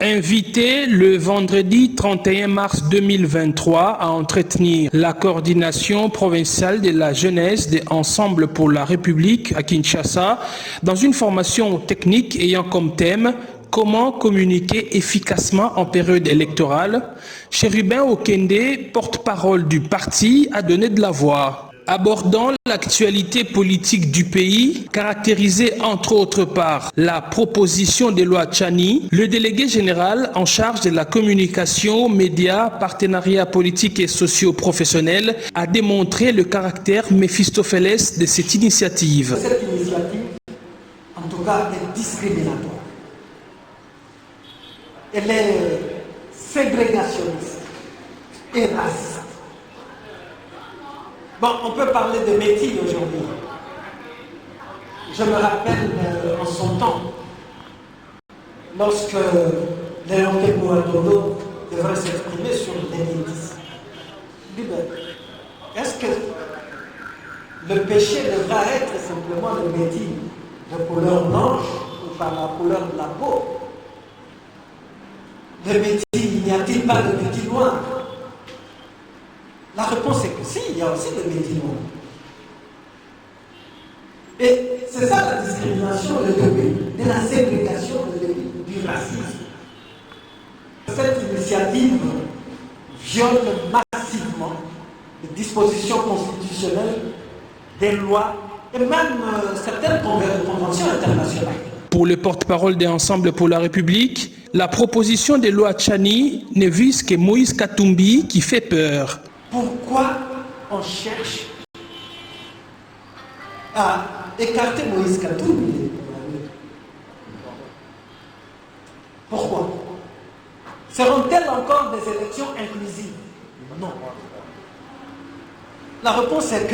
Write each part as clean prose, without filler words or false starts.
Invité le vendredi 31 mars 2023 à entretenir la coordination provinciale de la jeunesse des Ensemble pour la République à Kinshasa dans une formation technique ayant comme thème comment communiquer efficacement en période électorale, Chérubin Okende, porte-parole du parti, a donné de la voix. Abordant l'actualité politique du pays, caractérisée entre autres par la proposition de loi Tchani, le délégué général en charge de la communication, médias, partenariats politiques et socio-professionnels a démontré le caractère méphistophélès de cette initiative. Cette initiative, en tout cas, est discriminatoire. Elle est ségrégationniste et raciste. Bon, on peut parler de métier aujourd'hui. Je me rappelle en son temps, lorsque Léon Kekouadodo devrait s'exprimer sur les métis. Il dit, est-ce que le péché devra être simplement le métier de couleur blanche ou par la couleur de la peau? Le métier, il n'y a-t-il pas de métier noir? La réponse est que si, il y a aussi des métiers noirs. Et c'est ça la discrimination, le début de la ségrégation, le début du racisme. Cette initiative viole massivement les dispositions constitutionnelles, des lois et même certaines conventions internationales. Pour le porte-parole des Ensemble pour la République, la proposition de loi Tchani ne vise que Moïse Katumbi qui fait peur. Pourquoi on cherche à écarter Moïse Katumbi? Pourquoi? Seront-elles encore des élections inclusives? Non. La réponse est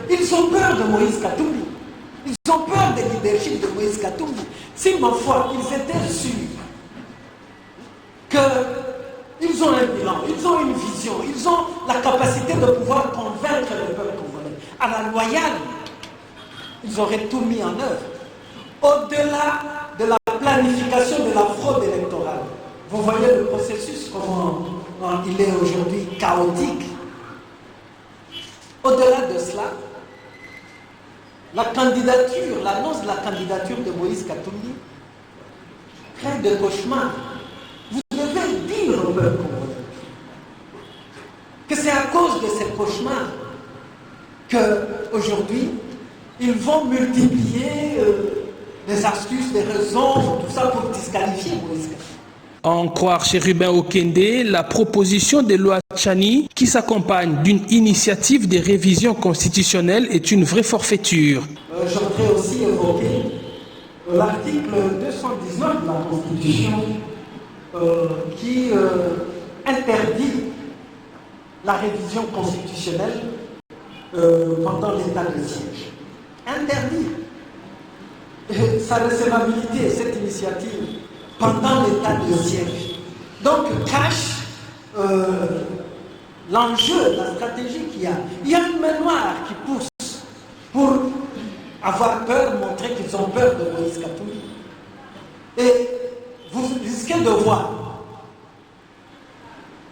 qu'ils ont peur de Moïse Katumbi. Ils ont peur du leadership de Moïse Katumbi. Si, ma foi, ils étaient sûrs qu'ils ont un bilan, ils ont une vision, ils ont la capacité de pouvoir convaincre le peuple congolais. À la loyale, ils auraient tout mis en œuvre. Au-delà de la planification de la fraude électorale, vous voyez le processus, comment il est aujourd'hui chaotique. Au-delà de cela, la candidature, l'annonce de la candidature de Moïse Katumbi crée des cauchemars. Vous devez dire au peuple congolais que c'est à cause de ces cauchemars qu'aujourd'hui, ils vont multiplier des astuces, des raisons, tout ça pour disqualifier Moïse Katumbi. À en croire Chérubin Okende, la proposition de loi Tchani, qui s'accompagne d'une initiative de révision constitutionnelle, est une vraie forfaiture. J'aimerais aussi évoquer l'article 219 de la Constitution qui interdit la révision constitutionnelle pendant l'état de siège. Interdit. Et sa recevabilité, cette initiative, pendant l'état de siège. Donc, cache l'enjeu, la stratégie qu'il y a. Il y a une main noire qui pousse pour avoir peur, montrer qu'ils ont peur de Moïse Katumbi. Et vous risquez de voir,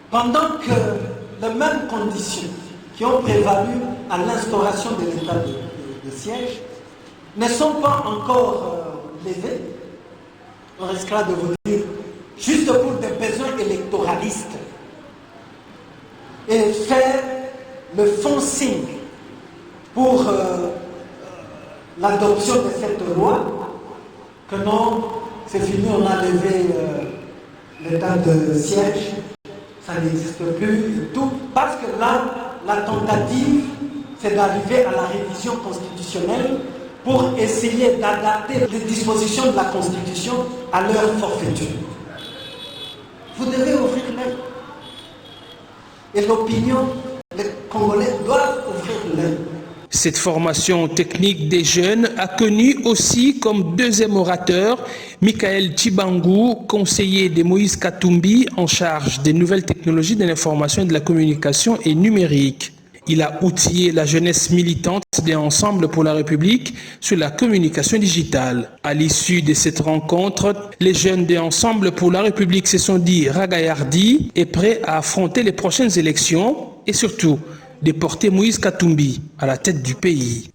pendant que les mêmes conditions qui ont prévalu à l'instauration de l'état de siège ne sont pas encore levées, on risquera de vous dire, juste pour des besoins électoralistes, et faire le forcing pour l'adoption de cette loi, que non, c'est fini, on a levé l'état de siège, ça n'existe plus et tout, parce que là, la tentative, c'est d'arriver à la révision constitutionnelle pour essayer d'adapter les dispositions de la Constitution à leur forfaiture. Vous devez ouvrir l'œil. Et l'opinion, les Congolais doivent ouvrir l'œil. Cette formation technique des jeunes a connu aussi comme deuxième orateur Michael Tchibangou, conseiller de Moïse Katumbi en charge des nouvelles technologies de l'information et de la communication et numérique. Il a outillé la jeunesse militante des Ensemble pour la République sur la communication digitale. À l'issue de cette rencontre, les jeunes des Ensemble pour la République se sont dit ragaillardis et prêts à affronter les prochaines élections et surtout de porter Moïse Katumbi à la tête du pays.